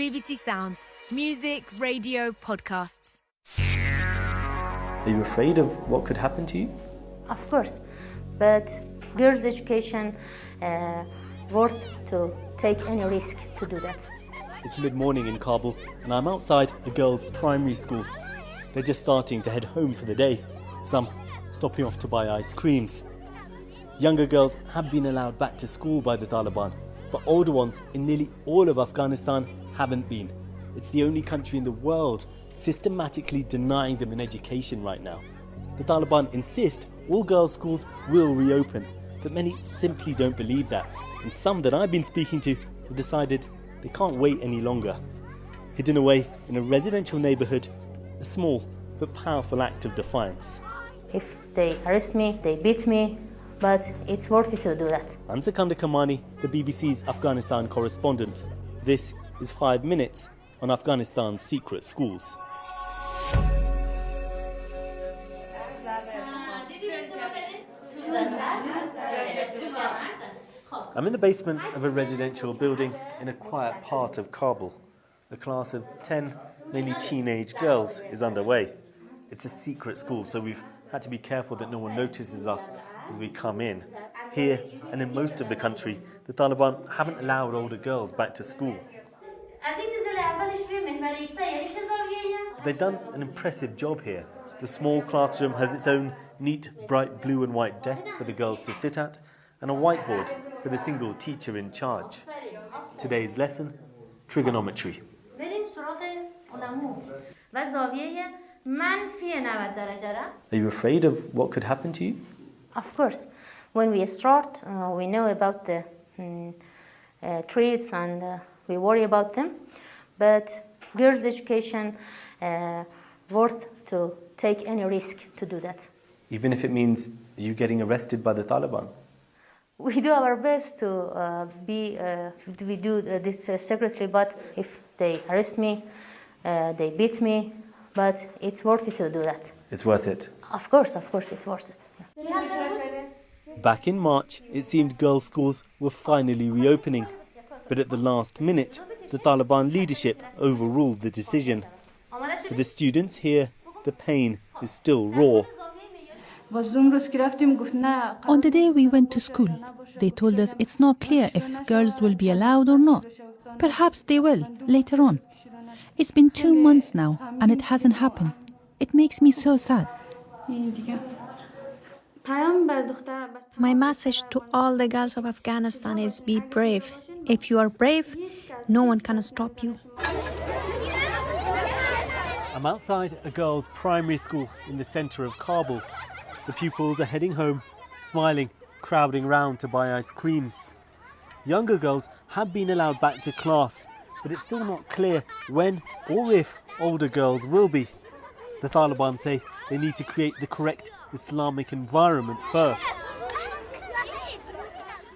BBC Sounds. Music, radio, podcasts. Are you afraid of what could happen to you? Of course, but girls' education worth to take any risk to do that. It's mid-morning in Kabul and I'm outside a girls' primary school. They're just starting to head home for the day. Some stopping off to buy ice creams. Younger girls have been allowed back to school by the Taliban, but older ones in nearly all of Afghanistan haven't been. It's the only country in the world systematically denying them an education right now. The Taliban insist all girls' schools will reopen, but many simply don't believe that. And some that I've been speaking to have decided they can't wait any longer. Hidden away in a residential neighbourhood, a small but powerful act of defiance. If they arrest me, they beat me, but it's worth it to do that. I'm Sikandar Kamani, the BBC's Afghanistan correspondent. This is 5 minutes on Afghanistan's secret schools. I'm in the basement of a residential building in a quiet part of Kabul. A class of 10, mainly teenage girls, is underway. It's a secret school, so we've had to be careful that no one notices us as we come in. Here, and in most of the country, the Taliban haven't allowed older girls back to school. But they've done an impressive job here. The small classroom has its own neat, bright blue and white desks for the girls to sit at, and a whiteboard for the single teacher in charge. Today's lesson, trigonometry. Are you afraid of what could happen to you? Of course. When we start, we know about the threats and we worry about them. But girls' education worth to take any risk to do that. Even if it means you getting arrested by the Taliban? We do our best to we do this secretly, but if they arrest me, they beat me, but it's worth it to do that. It's worth it? Of course, it's worth it. Yeah. Back in March, it seemed girls' schools were finally reopening. But at the last minute, the Taliban leadership overruled the decision. For the students here, the pain is still raw. On the day we went to school, they told us it's not clear if girls will be allowed or not. Perhaps they will, later on. It's been 2 months now, and it hasn't happened. It makes me so sad. My message to all the girls of Afghanistan is be brave. If you are brave, no one can stop you. I'm outside a girls' primary school in the centre of Kabul. The pupils are heading home, smiling, crowding round to buy ice creams. Younger girls have been allowed back to class, but it's still not clear when or if older girls will be. The Taliban say they need to create the correct Islamic environment first.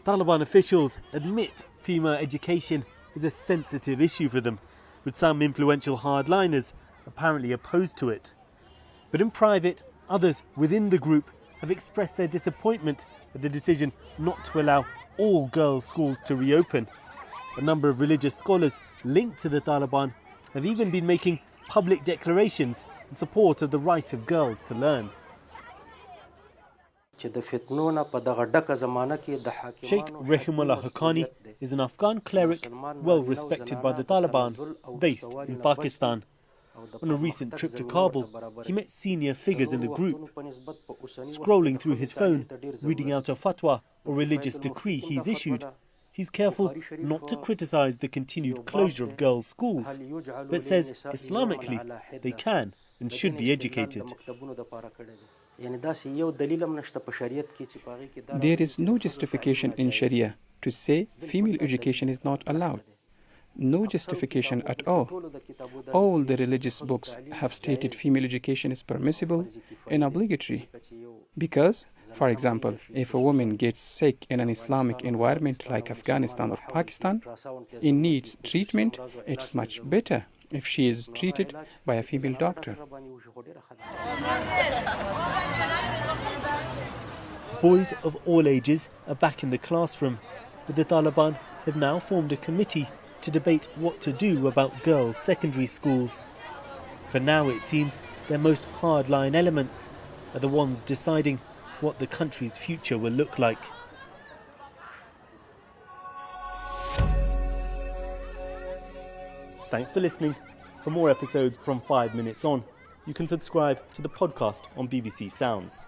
Taliban officials admit female education is a sensitive issue for them, with some influential hardliners apparently opposed to it. But in private, others within the group have expressed their disappointment at the decision not to allow all girls' schools to reopen. A number of religious scholars linked to the Taliban have even been making public declarations in support of the right of girls to learn. Sheikh Rahimullah Haqqani is an Afghan cleric well respected by the Taliban, based in Pakistan. On a recent trip to Kabul, he met senior figures in the group. Scrolling through his phone, reading out a fatwa or religious decree he's issued, he's careful not to criticize the continued closure of girls' schools, but says Islamically they can and should be educated. There is no justification in Sharia to say female education is not allowed. No justification at all. All the religious books have stated female education is permissible and obligatory. Because, for example, if a woman gets sick in an Islamic environment like Afghanistan or Pakistan and needs treatment, it's much better if she is treated by a female doctor. Boys of all ages are back in the classroom, but the Taliban have now formed a committee to debate what to do about girls' secondary schools. For now, it seems their most hardline elements are the ones deciding what the country's future will look like. Thanks for listening. For more episodes from 5 Minutes On, you can subscribe to the podcast on BBC Sounds.